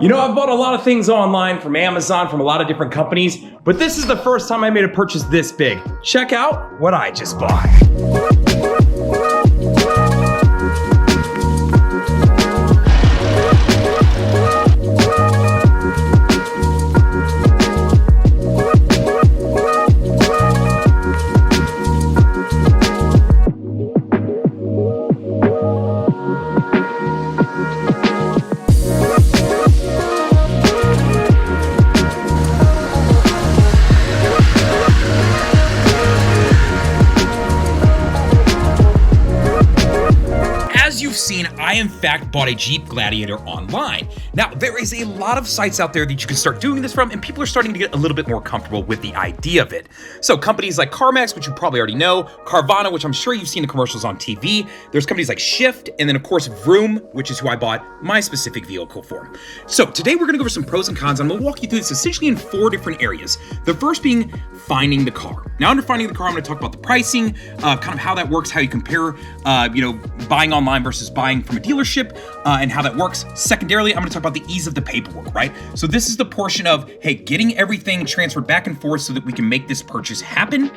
You know, I've bought a lot of things online from Amazon, from a lot of different companies, but this is the first time I made a purchase this big. Check out what I just bought. As you've seen, I in fact bought a Jeep Gladiator online. Now, there is a lot of sites out there that you can start doing this from, and people are starting to get a little bit more comfortable with the idea of it. So companies like CarMax, which you probably already know, Carvana, which I'm sure you've seen the commercials on TV. There's companies like Shift, and then of course Vroom, which is who I bought my specific vehicle for. So today we're gonna go over some pros and cons. I'm gonna walk you through this essentially in 4 different areas. The first being finding the car. Now, under finding the car, I'm gonna talk about the pricing, kind of how that works, how you compare, buying online versus buying from a dealership, and how that works. Secondarily, I'm gonna talk about the ease of the paperwork, right? So this is the portion of, hey, getting everything transferred back and forth so that we can make this purchase happen.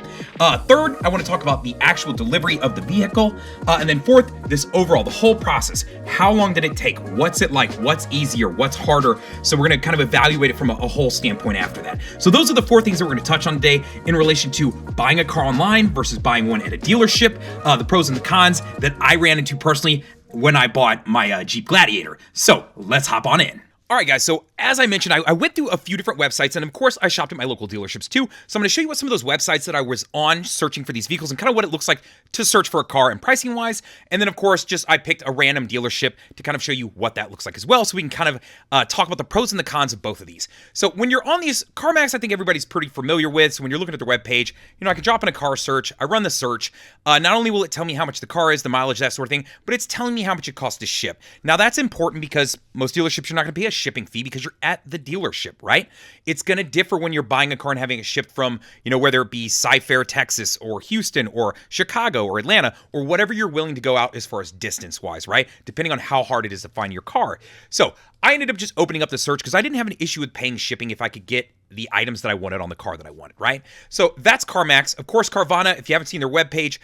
Third, I wanna talk about the actual delivery of the vehicle. And then fourth, this overall, the whole process. How long did it take? What's it like? What's easier? What's harder? So we're gonna kind of evaluate it from a whole standpoint after that. So those are the 4 things that we're gonna touch on today in relation to buying a car online versus buying one at a dealership, the pros and the cons that I ran into personally when I bought my Jeep Gladiator. So let's hop on in. All right, guys, so as I mentioned, I went through a few different websites, and of course, I shopped at my local dealerships too. So I'm gonna show you what some of those websites that I was on searching for these vehicles and kind of what it looks like to search for a car and pricing wise. And then of course, I picked a random dealership to kind of show you what that looks like as well. So we can kind of talk about the pros and the cons of both of these. So when you're on these, CarMax, I think everybody's pretty familiar with. So when you're looking at their webpage, I can drop in a car search, I run the search. Not only will it tell me how much the car is, the mileage, that sort of thing, but it's telling me how much it costs to ship. Now that's important because most dealerships, you're not gonna pay a shipping fee because you're at the dealership, right? It's going to differ when you're buying a car and having it shipped from, whether it be Cy-Fair, Texas, or Houston, or Chicago, or Atlanta, or whatever you're willing to go out as far as distance-wise, right? Depending on how hard it is to find your car. So I ended up just opening up the search because I didn't have an issue with paying shipping if I could get the items that I wanted on the car that I wanted, right? So that's CarMax. Of course, Carvana, if you haven't seen their webpage,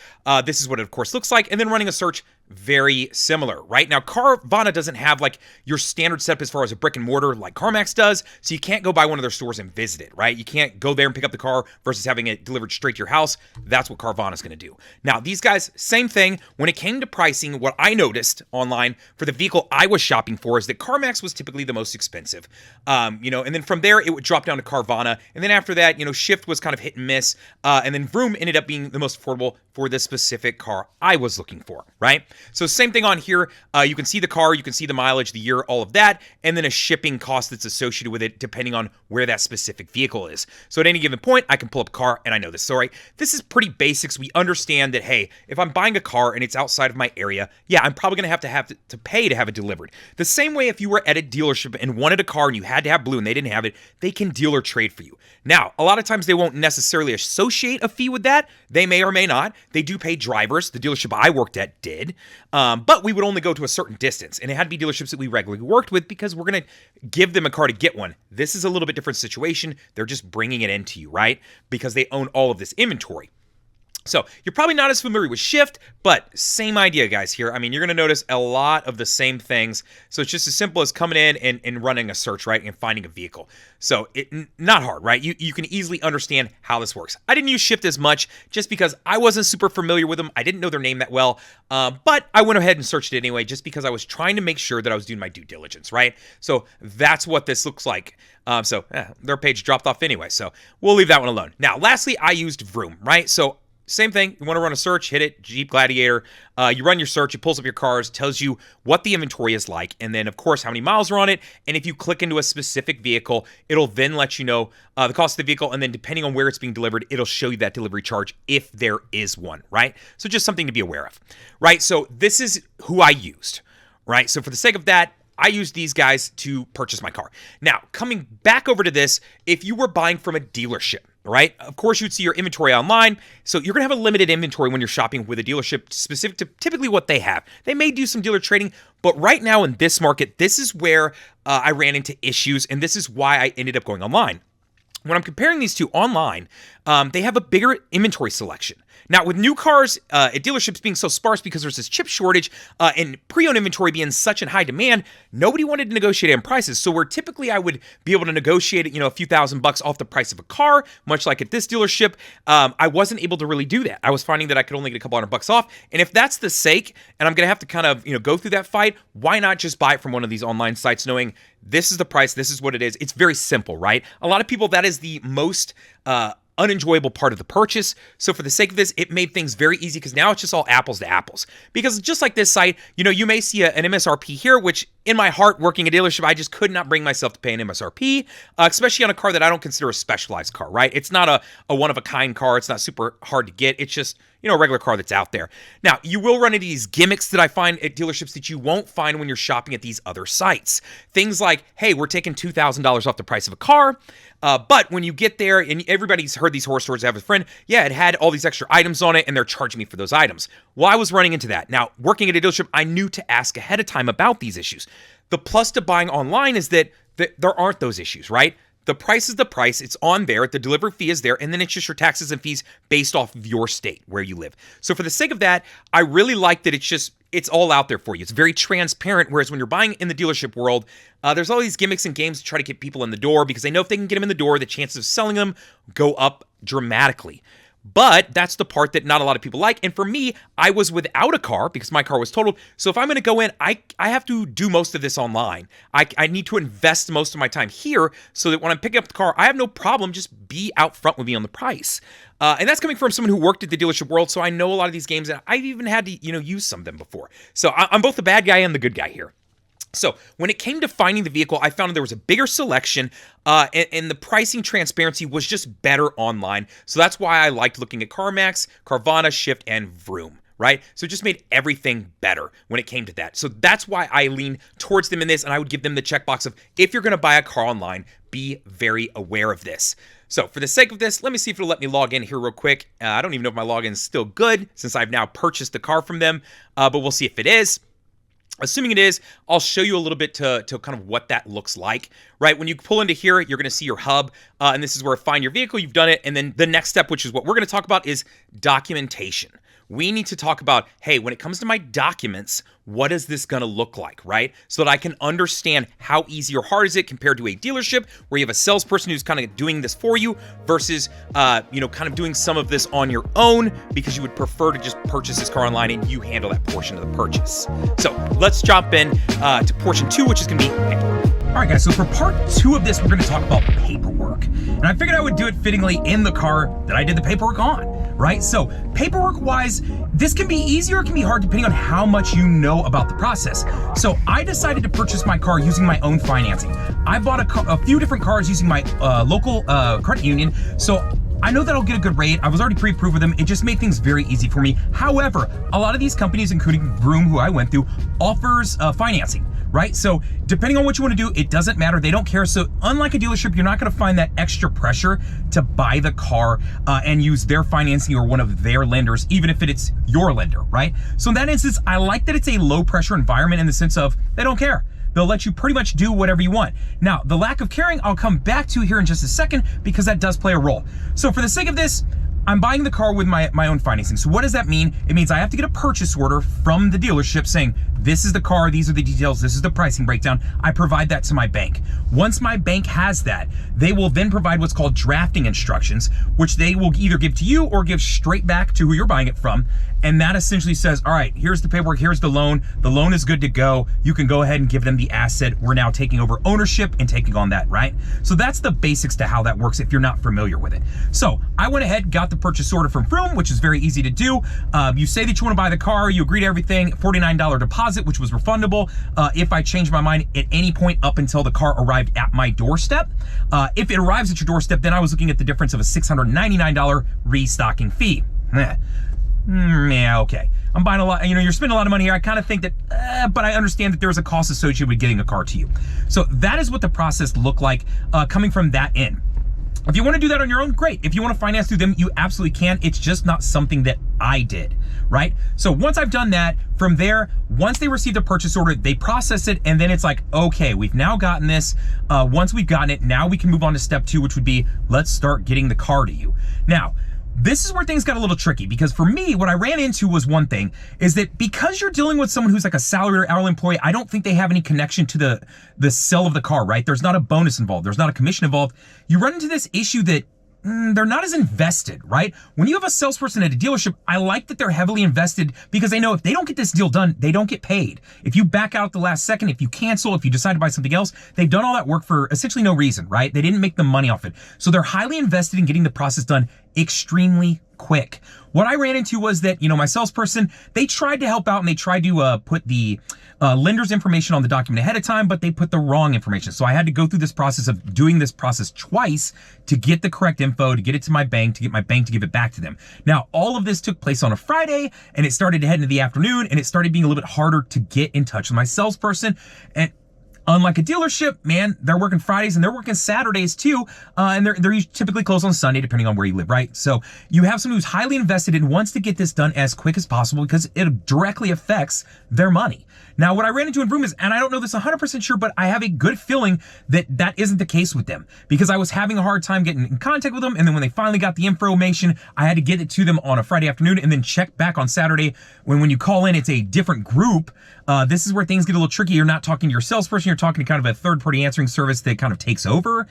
this is what it of course looks like. And then running a search, very similar, right? Now, Carvana doesn't have like your standard setup as far as a brick and mortar like CarMax does. So you can't go by one of their stores and visit it, right? You can't go there and pick up the car versus having it delivered straight to your house. That's what Carvana is going to do. Now, these guys, same thing. When it came to pricing, what I noticed online for the vehicle I was shopping for is that CarMax was typically the most expensive. And then from there, it would drop down to Carvana. And then after that, Shift was kind of hit and miss. And then Vroom ended up being the most affordable for the specific car I was looking for, right? So same thing on here. You can see the car, you can see the mileage, the year, all of that, and then a shipping cost that's associated with it depending on where that specific vehicle is. So at any given point, I can pull up a car and I know this. So right, this is pretty basics. We understand that, hey, if I'm buying a car and it's outside of my area, yeah, I'm probably gonna have to pay to have it delivered. The same way if you were at a dealership and wanted a car and you had to have blue and they didn't have it, they can deal or trade for you. Now, a lot of times they won't necessarily associate a fee with that. They may or may not. They do pay drivers. The dealership I worked at did. But we would only go to a certain distance, and it had to be dealerships that we regularly worked with because we're going to give them a car to get one. This is a little bit different situation. They're just bringing it into you, right? Because they own all of this inventory. So you're probably not as familiar with Shift, but same idea, guys, here. I mean, you're going to notice a lot of the same things. So it's just as simple as coming in and running a search, right, and finding a vehicle. So not hard, right? You can easily understand how this works. I didn't use Shift as much just because I wasn't super familiar with them. I didn't know their name that well, but I went ahead and searched it anyway just because I was trying to make sure that I was doing my due diligence, right? So that's what this looks like. Their page dropped off anyway, so we'll leave that one alone. Now, lastly, I used Vroom, right? So same thing. You want to run a search, hit it, Jeep Gladiator. You run your search, it pulls up your cars, tells you what the inventory is like, and then, of course, how many miles are on it. And if you click into a specific vehicle, it'll then let you know the cost of the vehicle, and then depending on where it's being delivered, it'll show you that delivery charge if there is one, right? So just something to be aware of, right? So this is who I used, right? So for the sake of that, I used these guys to purchase my car. Now, coming back over to this, if you were buying from a dealership, right? Of course, you'd see your inventory online. So you're going to have a limited inventory when you're shopping with a dealership specific to typically what they have. They may do some dealer trading, but right now in this market, this is where I ran into issues, and this is why I ended up going online. When I'm comparing these two online, they have a bigger inventory selection. Now, with new cars at dealerships being so sparse because there's this chip shortage and pre-owned inventory being such in high demand, nobody wanted to negotiate on prices. So where typically I would be able to negotiate, a few $1,000s off the price of a car, much like at this dealership, I wasn't able to really do that. I was finding that I could only get a couple $100 off. And if that's the sake, and I'm going to have to kind of, go through that fight, why not just buy it from one of these online sites knowing this is the price, this is what it is. It's very simple, right? A lot of people, that is the most unenjoyable part of the purchase. So for the sake of this, it made things very easy because now it's just all apples to apples. Because just like this site, you may see an MSRP here, which in my heart, working a dealership, I just could not bring myself to pay an MSRP, especially on a car that I don't consider a specialized car, right? It's not a one-of-a-kind car. It's not super hard to get. It's just, a regular car that's out there. Now, you will run into these gimmicks that I find at dealerships that you won't find when you're shopping at these other sites. Things like, hey, we're taking $2,000 off the price of a car, but when you get there, and everybody's heard these horror stories, I have a friend, it had all these extra items on it, and they're charging me for those items. Well, I was running into that. Now, working at a dealership, I knew to ask ahead of time about these issues. The plus to buying online is that there aren't those issues, right? The price is the price. It's on there. The delivery fee is there. And then it's just your taxes and fees based off of your state where you live. So for the sake of that, I really like that it's all out there for you. It's very transparent. Whereas when you're buying in the dealership world, there's all these gimmicks and games to try to get people in the door because they know if they can get them in the door, the chances of selling them go up dramatically. But that's the part that not a lot of people like. And for me, I was without a car because my car was totaled. So if I'm going to go in, I have to do most of this online. I need to invest most of my time here so that when I'm picking up the car, I have no problem. Just be out front with me on the price. And that's coming from someone who worked at the dealership world. So I know a lot of these games, and I've even had to, use some of them before. So I'm both the bad guy and the good guy here. So when it came to finding the vehicle, I found there was a bigger selection and the pricing transparency was just better online. So that's why I liked looking at CarMax, Carvana, Shift, and Vroom, right? So it just made everything better when it came to that. So that's why I lean towards them in this, and I would give them the checkbox of, if you're going to buy a car online, be very aware of this. So for the sake of this, let me see if it'll let me log in here real quick. I don't even know if my login is still good since I've now purchased the car from them, but we'll see if it is. Assuming it is, I'll show you a little bit to kind of what that looks like, right? When you pull into here, you're going to see your hub, and this is where find your vehicle, you've done it, and then the next step, which is what we're going to talk about, is documentation. We need to talk about, hey, when it comes to my documents, what is this going to look like, right? So that I can understand how easy or hard is it compared to a dealership where you have a salesperson who's kind of doing this for you versus, kind of doing some of this on your own because you would prefer to just purchase this car online and you handle that portion of the purchase. So let's jump in to portion 2, which is going to be paperwork. All right, guys, so for part 2 of this, we're going to talk about paperwork. And I figured I would do it fittingly in the car that I did the paperwork on, right? So paperwork-wise, this can be easy or it can be hard depending on how much you know about the process. So I decided to purchase my car using my own financing. I bought a few different cars using my local credit union, so I know that I'll get a good rate. I was already pre-approved with them. It just made things very easy for me. However, a lot of these companies, including Vroom, who I went through, offers financing, right? So depending on what you want to do, it doesn't matter. They don't care. So unlike a dealership, you're not going to find that extra pressure to buy the car and use their financing or one of their lenders, even if it's your lender, right? So in that instance, I like that it's a low pressure environment in the sense of they don't care. They'll let you pretty much do whatever you want. Now, the lack of caring, I'll come back to here in just a second because that does play a role. So for the sake of this, I'm buying the car with my own financing. So what does that mean? It means I have to get a purchase order from the dealership saying, this is the car, these are the details, this is the pricing breakdown. I provide that to my bank. Once my bank has that, they will then provide what's called drafting instructions, which they will either give to you or give straight back to who you're buying it from. And that essentially says, all right, here's the paperwork, here's the loan is good to go. You can go ahead and give them the asset. We're now taking over ownership and taking on that, right? So that's the basics to how that works if you're not familiar with it. So I went ahead, got the purchase order from Vroom, which is very easy to do. You say that you want to buy the car, you agree to everything, $49 deposit, which was refundable if I changed my mind at any point up until the car arrived at my doorstep. If it arrives at your doorstep, then I was looking at the difference of a $699 restocking fee. Yeah, okay. I'm buying a lot, you're spending a lot of money here. I kind of think that, but I understand that there's a cost associated with getting a car to you. So that is what the process looked like coming from that end. If you want to do that on your own, great. If you want to finance through them, you absolutely can. It's just not something that I did, right? So once I've done that, from there, once they receive the purchase order, they process it, and then it's like, okay, we've now gotten this. Once we've gotten it, now we can move on to step 2, which would be, let's start getting the car to you. Now, this is where things got a little tricky, because for me, what I ran into was one thing, is that because you're dealing with someone who's like a salaried or hourly employee, I don't think they have any connection to the sale of the car, right? There's not a bonus involved. There's not a commission involved. You run into this issue that they're not as invested, right? When you have a salesperson at a dealership, I like that they're heavily invested because they know if they don't get this deal done, they don't get paid. If you back out at the last second, if you cancel, if you decide to buy something else, they've done all that work for essentially no reason, right? They didn't make the money off it. So they're highly invested in getting the process done extremely quick. What I ran into was that, my salesperson, they tried to help out and they tried to put the lender's information on the document ahead of time, but they put the wrong information. So I had to go through this process of doing this process twice to get the correct info, to get it to my bank, to get my bank to give it back to them. Now, all of this took place on a Friday, and it started to head into the afternoon, and it started being a little bit harder to get in touch with my salesperson. And unlike a dealership, man, they're working Fridays and they're working Saturdays too, and they're typically closed on Sunday, depending on where you live, right? So you have someone who's highly invested and wants to get this done as quick as possible because it directly affects their money. Now, what I ran into in Vroom is, and I don't know this 100% sure, but I have a good feeling that that isn't the case with them, because I was having a hard time getting in contact with them, and then when they finally got the information, I had to get it to them on a Friday afternoon and then check back on Saturday. When you call in, it's a different group. This is where things get a little tricky. You're not talking to your salesperson, you're talking to kind of a third-party answering service that kind of takes over.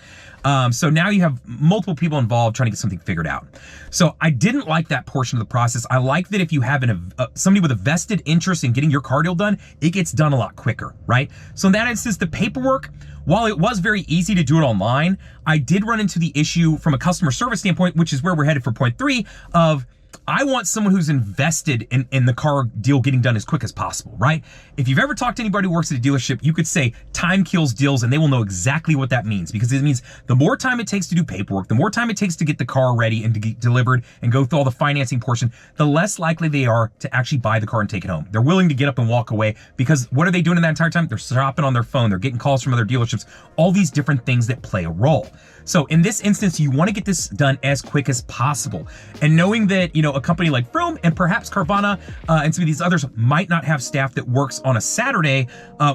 So now you have multiple people involved trying to get something figured out. So I didn't like that portion of the process. I like that if you have somebody with a vested interest in getting your car deal done, it gets done a lot quicker, right? So in that instance, the paperwork, while it was very easy to do it online, I did run into the issue from a customer service standpoint, which is where we're headed for point 3 of, I want someone who's invested in the car deal getting done as quick as possible, right? If you've ever talked to anybody who works at a dealership, you could say time kills deals, and they will know exactly what that means, because it means the more time it takes to do paperwork, the more time it takes to get the car ready and to get delivered and go through all the financing portion, the less likely they are to actually buy the car and take it home. They're willing to get up and walk away, because what are they doing in that entire time? They're shopping on their phone, they're getting calls from other dealerships, all these different things that play a role. So in this instance, you want to get this done as quick as possible. And knowing that, a company like Vroom and perhaps Carvana and some of these others might not have staff that works on a Saturday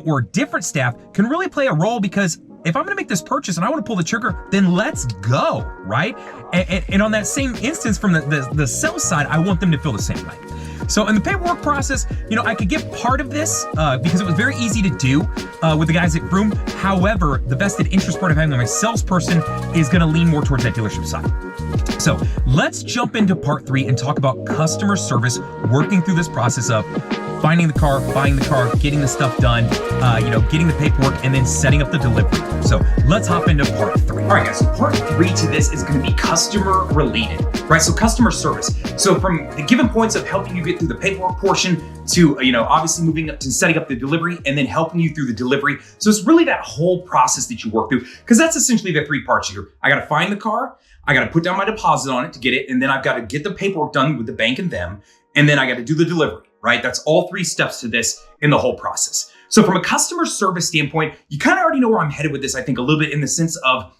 or different staff can really play a role, because if I'm going to make this purchase and I want to pull the trigger, then let's go, right? And on that same instance, from the sales side, I want them to feel the same way. So in the paperwork process, I could get part of this because it was very easy to do with the guys at Vroom. However, the vested interest part of having my salesperson is going to lean more towards that dealership side. So let's jump into part 3 and talk about customer service, working through this process of finding the car, buying the car, getting the stuff done, getting the paperwork, and then setting up the delivery. So let's hop into part 3. All right, guys, so part 3 to this is going to be customer related, right? So customer service. So from the given points of helping you get through the paperwork portion to, obviously moving up to setting up the delivery and then helping you through the delivery. So it's really that whole process that you work through, because that's essentially the 3 parts here. I got to find the car, I got to put down my deposit on it to get it, and then I've got to get the paperwork done with the bank and them, and then I got to do the delivery, right? That's all 3 steps to this in the whole process. So from a customer service standpoint, you kind of already know where I'm headed with this, I think, a little bit in the sense of,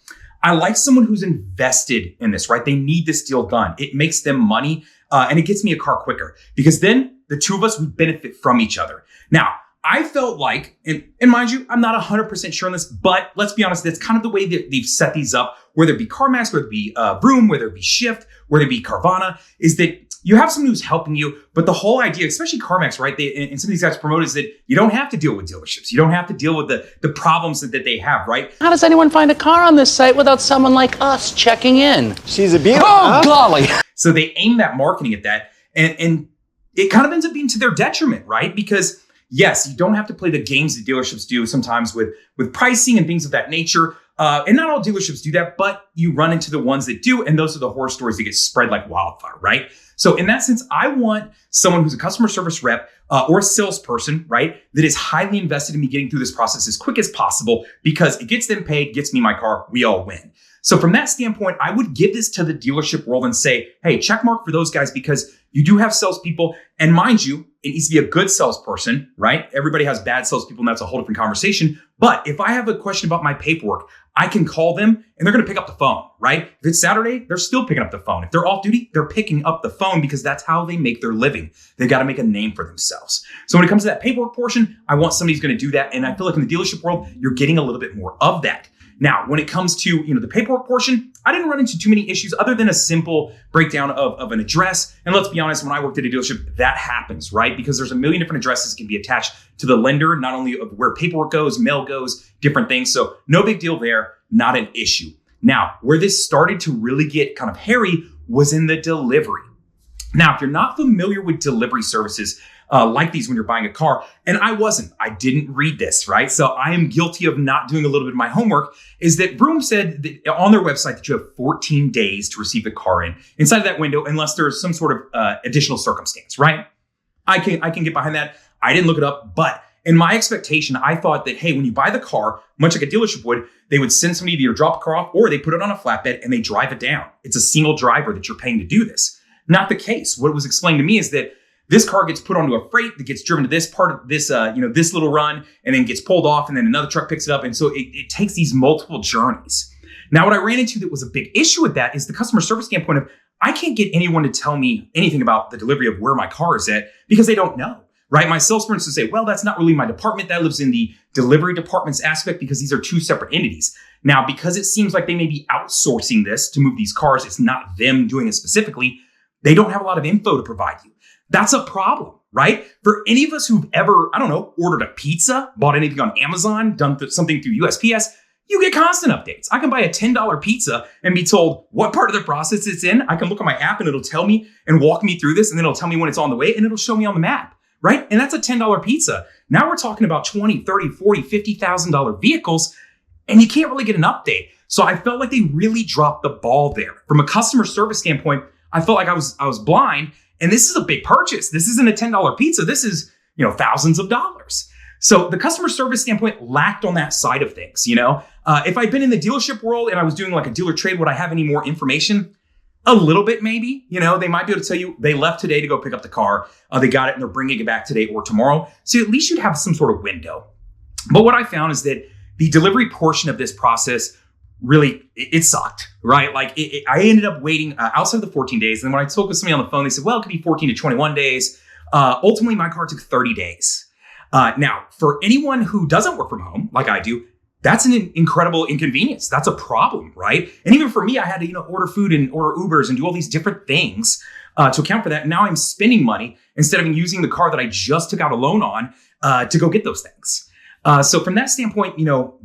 I like someone who's invested in this, right? They need this deal done. It makes them money, and it gets me a car quicker, because then the two of us would benefit from each other. Now, I felt like, and mind you, I'm not 100% sure on this, but let's be honest, that's kind of the way that they've set these up, whether it be CarMax, whether it be Vroom, whether it be Shift, whether it be Carvana, is that you have someone who's helping you, but the whole idea, especially CarMax, right? And some of these guys promote is that you don't have to deal with dealerships. You don't have to deal with the problems that they have, right? How does anyone find a car on this site without someone like us checking in? She's a beauty. Oh, golly. So they aim that marketing at that, and it kind of ends up being to their detriment, right? Because yes, you don't have to play the games that dealerships do sometimes with pricing and things of that nature. And not all dealerships do that, but you run into the ones that do, and those are the horror stories that get spread like wildfire, right? So in that sense, I want someone who's a customer service rep or a salesperson, right, that is highly invested in me getting through this process as quick as possible, because it gets them paid, gets me my car, we all win. So from that standpoint, I would give this to the dealership world and say, hey, check mark for those guys because you do have salespeople. And mind you, it needs to be a good salesperson, right? Everybody has bad salespeople and that's a whole different conversation. But if I have a question about my paperwork, I can call them and they're going to pick up the phone, right? If it's Saturday, they're still picking up the phone. If they're off duty, they're picking up the phone because that's how they make their living. They've got to make a name for themselves. So when it comes to that paperwork portion, I want somebody who's going to do that. And I feel like in the dealership world, you're getting a little bit more of that. Now, when it comes to, the paperwork portion, I didn't run into too many issues other than a simple breakdown of an address. And let's be honest, when I worked at a dealership, that happens, right? Because there's a million different addresses that can be attached to the lender, not only of where paperwork goes, mail goes, different things. So no big deal there, not an issue. Now, where this started to really get kind of hairy was in the delivery. Now, if you're not familiar with delivery services, like these when you're buying a car. And I didn't read this, right? So I am guilty of not doing a little bit of my homework, is that Vroom said that on their website that you have 14 days to receive the car inside of that window, unless there's some sort of additional circumstance, right? I can get behind that. I didn't look it up, but in my expectation, I thought that, hey, when you buy the car, much like a dealership would, they would send somebody to either drop a car off or they put it on a flatbed and they drive it down. It's a single driver that you're paying to do this. Not the case. What was explained to me is that this car gets put onto a freight that gets driven to this part of this, this little run and then gets pulled off and then another truck picks it up. And so it takes these multiple journeys. Now, what I ran into that was a big issue with that is the customer service standpoint of I can't get anyone to tell me anything about the delivery of where my car is at because they don't know, right? My salesperson would say, well, that's not really my department. That lives in the delivery department's aspect because these are two separate entities. Now, because it seems like they may be outsourcing this to move these cars, it's not them doing it specifically. They don't have a lot of info to provide you. That's a problem, right? For any of us who've ever, ordered a pizza, bought anything on Amazon, done something through USPS, you get constant updates. I can buy a $10 pizza and be told what part of the process it's in. I can look at my app and it'll tell me and walk me through this. And then it'll tell me when it's on the way and it'll show me on the map, right? And that's a $10 pizza. Now we're talking about $20, $30, $40, $50,000 vehicles and you can't really get an update. So I felt like they really dropped the ball there. From a customer service standpoint, I felt like I was blind. And this is a big purchase. This isn't a $10 pizza. This is, thousands of dollars. So the customer service standpoint lacked on that side of things. If I'd been in the dealership world and I was doing like a dealer trade, would I have any more information? A little bit, maybe. They might be able to tell you they left today to go pick up the car. They got it and they're bringing it back today or tomorrow. So at least you'd have some sort of window. But what I found is that the delivery portion of this process really, it sucked, right? Like I ended up waiting outside of the 14 days. And then when I spoke with somebody on the phone, they said, well, it could be 14 to 21 days. Ultimately, my car took 30 days. Now, for anyone who doesn't work from home, like I do, that's an incredible inconvenience. That's a problem, right? And even for me, I had to, order food and order Ubers and do all these different things to account for that. Now I'm spending money instead of using the car that I just took out a loan on to go get those things. So from that standpoint,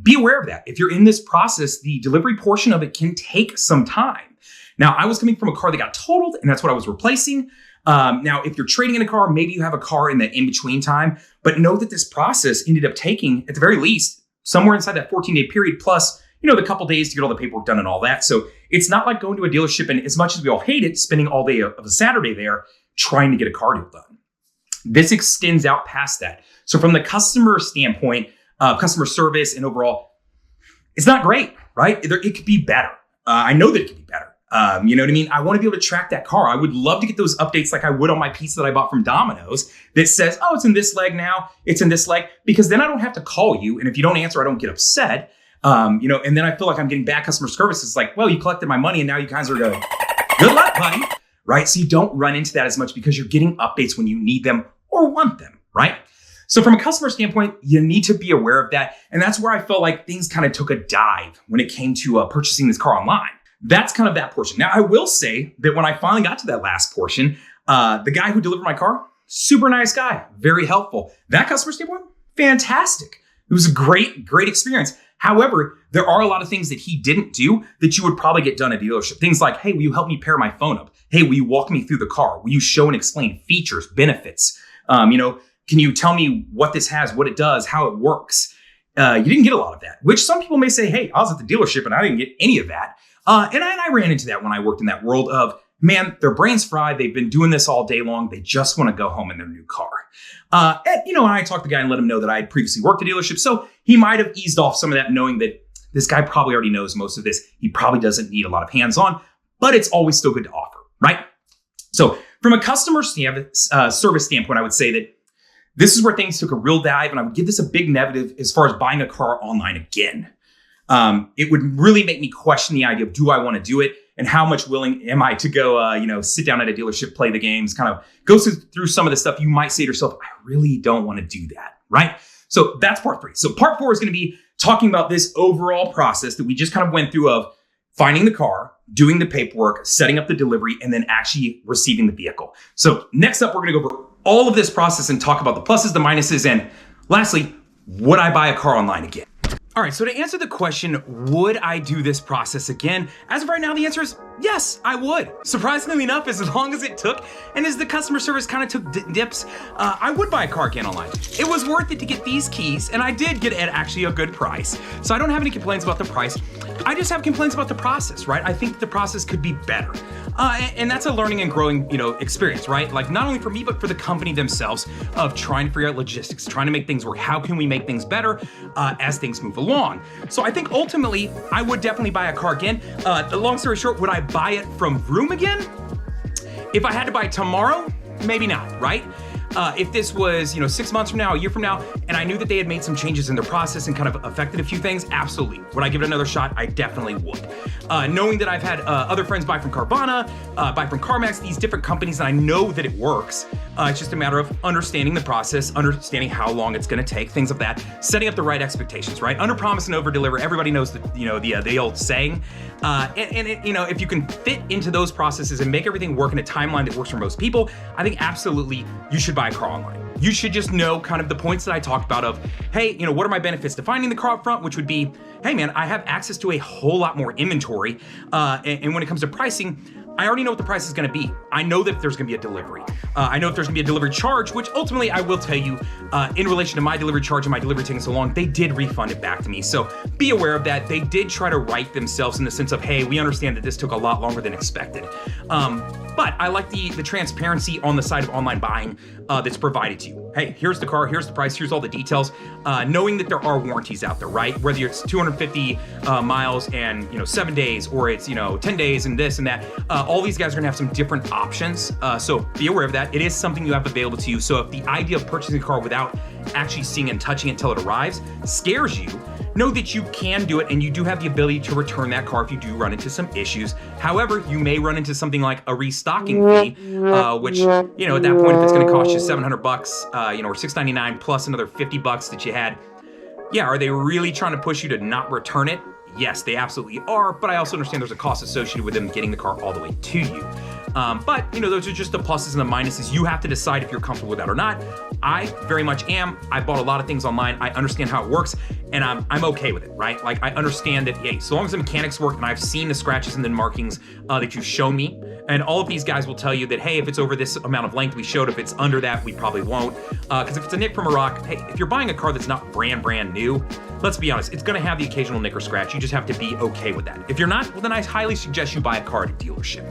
be aware of that. If you're in this process, the delivery portion of it can take some time. Now, I was coming from a car that got totaled, and that's what I was replacing. Now, if you're trading in a car, maybe you have a car in the in-between time, but know that this process ended up taking, at the very least, somewhere inside that 14-day period, plus, the couple days to get all the paperwork done and all that. So it's not like going to a dealership and as much as we all hate it, spending all day of a Saturday there trying to get a car deal done. This extends out past that. So from the customer standpoint, customer service and overall, it's not great, right? It could be better. I know that it could be better. You know what I mean? I want to be able to track that car. I would love to get those updates like I would on my pizza that I bought from Domino's that says, oh, it's in this leg now. It's in this leg. Because then I don't have to call you. And if you don't answer, I don't get upset. And then I feel like I'm getting bad customer service. It's like, well, you collected my money and now you guys are going, good luck, buddy. Right? So you don't run into that as much because you're getting updates when you need them or want them, right? So from a customer standpoint, you need to be aware of that. And that's where I felt like things kind of took a dive when it came to purchasing this car online. That's kind of that portion. Now, I will say that when I finally got to that last portion, the guy who delivered my car, super nice guy, very helpful. That customer standpoint, fantastic. It was a great experience. However, there are a lot of things that he didn't do that you would probably get done at a dealership. Things like, hey, will you help me pair my phone up? Hey, will you walk me through the car? Will you show and explain features, benefits? Can you tell me what this has, what it does, how it works? You didn't get a lot of that, which some people may say, hey, I was at the dealership and I didn't get any of that. And I ran into that when I worked in that world of, man, their brain's fried. They've been doing this all day long. They just want to go home in their new car. And I talked to the guy and let him know that I had previously worked at a dealership. So he might have eased off some of that knowing that This guy probably already knows most of this. He probably doesn't need a lot of hands-on, but it's always still good to offer, right? So from a customer service standpoint, I would say that this is where things took a real dive, and I would give this a big negative as far as buying a car online again. It would really make me question the idea of, do I want to do it? And how much willing am I to go, sit down at a dealership, play the games, kind of go through some of the stuff you might say to yourself, I really don't want to do that, right? So that's part 3. So part 4 is going to be talking about this overall process that we just kind of went through of finding the car, doing the paperwork, setting up the delivery, and then actually receiving the vehicle. So next up, we're going to go over all of this process and talk about the pluses, the minuses, and lastly, would I buy a car online again? All right, so to answer the question, would I do this process again? As of right now, the answer is yes, I would. Surprisingly enough, as long as it took, and as the customer service kind of took dips, I would buy a car again online. It was worth it to get these keys, and I did get at actually a good price. So I don't have any complaints about the price. I just have complaints about the process, right? I think the process could be better. And that's a learning and growing, experience, right? Like not only for me, but for the company themselves of trying to figure out logistics, trying to make things work. How can we make things better as things move along? So I think ultimately I would definitely buy a car again. The long story short, would I buy it from Vroom again? If I had to buy it tomorrow, maybe not, right? If this was, 6 months from now, a year from now, and I knew that they had made some changes in their process and kind of affected a few things, absolutely. Would I give it another shot? I definitely would. Knowing that I've had other friends buy from Carvana, buy from CarMax, these different companies, and I know that it works. It's just a matter of understanding the process, understanding how long it's going to take, things of that, setting up the right expectations, right? Under promise and over deliver. Everybody knows the old saying. If you can fit into those processes and make everything work in a timeline that works for most people, I think absolutely you should buy a car online. You should just know kind of the points that I talked about of, hey, what are my benefits to finding the car up front, which would be, hey man, I have access to a whole lot more inventory. And when it comes to pricing, I already know what the price is going to be. I know that there's going to be a delivery. I know if there's going to be a delivery charge, which ultimately I will tell you, in relation to my delivery charge and my delivery taking so long, they did refund it back to me. So be aware of that. They did try to right themselves in the sense of, hey, we understand that this took a lot longer than expected. But I like the transparency on the side of online buying that's provided to you. Hey, here's the car, here's the price, here's all the details. Knowing that there are warranties out there, right? Whether it's 250 miles and 7 days, or it's 10 days and this and that. All these guys are gonna have some different options. So be aware of that. It is something you have available to you. So if the idea of purchasing a car without actually seeing and touching it until it arrives scares you, know that you can do it and you do have the ability to return that car if you do run into some issues. However, you may run into something like a restocking fee, which, at that point, if it's gonna cost you $700, or $699 plus another $50 that you had, yeah, are they really trying to push you to not return it? Yes, they absolutely are, but I also understand there's a cost associated with them getting the car all the way to you. But those are just the pluses and the minuses. You have to decide if you're comfortable with that or not. I very much am. I bought a lot of things online. I understand how it works, and I'm okay with it, right? Like I understand that, hey, so long as the mechanics work and I've seen the scratches and the markings that you've shown me, and all of these guys will tell you that, hey, if it's over this amount of length, we showed. If it's under that, we probably won't. Because if it's a nick from a rock, hey, if you're buying a car that's not brand new, let's be honest, it's gonna have the occasional nick or scratch. You just have to be okay with that. If you're not, well, then I highly suggest you buy a car at a dealership.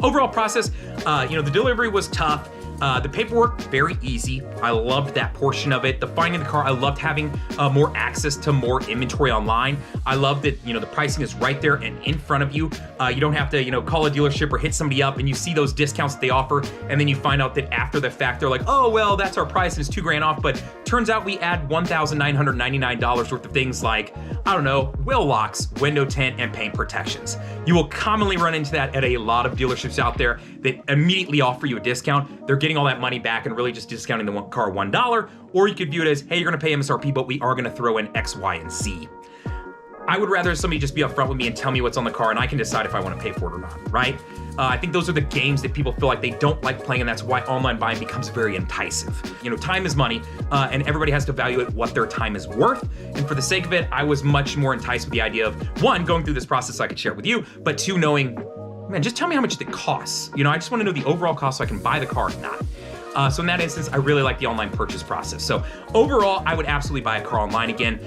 Overall process, the delivery was tough. The paperwork, very easy. I loved that portion of it. The finding the car, I loved having more access to more inventory online. I love that, the pricing is right there and in front of you. You don't have to, call a dealership or hit somebody up and you see those discounts that they offer. And then you find out that after the fact, they're like, oh, well, that's our price and it's $2,000 off. But turns out we add $1,999 worth of things like, I don't know, wheel locks, window tint, and paint protections. You will commonly run into that at a lot of dealerships out there that immediately offer you a discount. They're getting all that money back and really just discounting the car $1. Or you could view it as, hey, you're gonna pay MSRP, but we are gonna throw in X, Y, and Z. I would rather somebody just be upfront with me and tell me what's on the car and I can decide if I wanna pay for it or not, right? I think those are the games that people feel like they don't like playing, and that's why online buying becomes very enticing. Time is money, and everybody has to evaluate what their time is worth. And for the sake of it, I was much more enticed with the idea of, one, going through this process so I could share it with you, but two, knowing, man, just tell me how much it costs. I just wanna know the overall cost so I can buy the car or not. So in that instance, I really like the online purchase process. So overall, I would absolutely buy a car online again.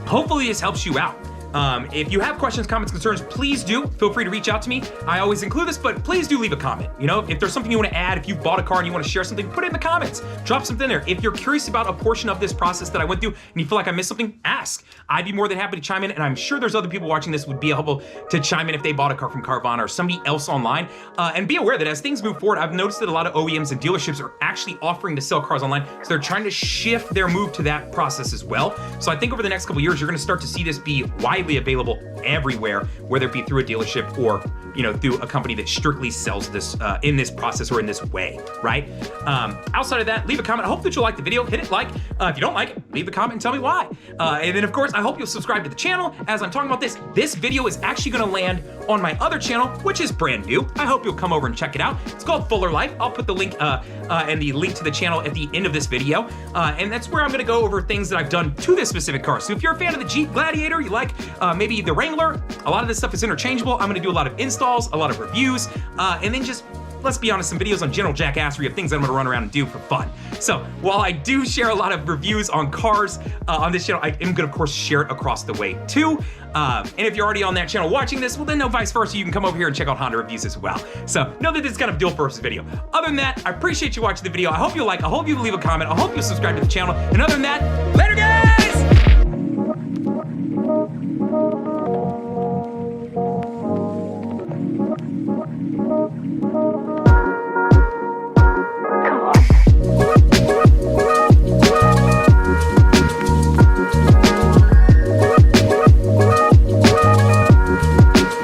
Hopefully this helps you out. If you have questions, comments, concerns, please do feel free to reach out to me. I always include this, but please do leave a comment. You know, if there's something you want to add, if you've bought a car and you want to share something, put it in the comments. Drop something there. If you're curious about a portion of this process that I went through and you feel like I missed something, ask. I'd be more than happy to chime in, and I'm sure there's other people watching this would be able to chime in if they bought a car from Carvana or somebody else online. And be aware that as things move forward, I've noticed that a lot of OEMs and dealerships are actually offering to sell cars online, so they're trying to shift their move to that process as well. So I think over the next couple years, you're going to start to see this be widely available everywhere, whether it be through a dealership or, you know, through a company that strictly sells this in this process or in this way, right? Outside of that, leave a comment. I hope that you'll like the video. Hit it like. If you don't like it, leave a comment and tell me why. And then, of course, I hope you'll subscribe to the channel. As I'm talking about this, this video is actually going to land on my other channel, which is brand new. I hope you'll come over and check it out. It's called Fuller Life. I'll put the link and the link to the channel at the end of this video. And that's where I'm going to go over things that I've done to this specific car. So if you're a fan of the Jeep Gladiator, you like maybe the Wrangler, a lot of this stuff is interchangeable. I'm going to do a lot of installs, a lot of reviews, and then just, let's be honest, some videos on general jackassery of things that I'm gonna run around and do for fun. So while I do share a lot of reviews on cars on this channel, I am gonna, of course, share it across the way too. And if you're already on that channel watching this, well then no, vice versa, you can come over here and check out Honda reviews as well. So know that this is kind of dual purpose video. Other than that, I appreciate you watching the video. I hope you like, I hope you leave a comment, I hope you subscribe to the channel. And other than that, later guys!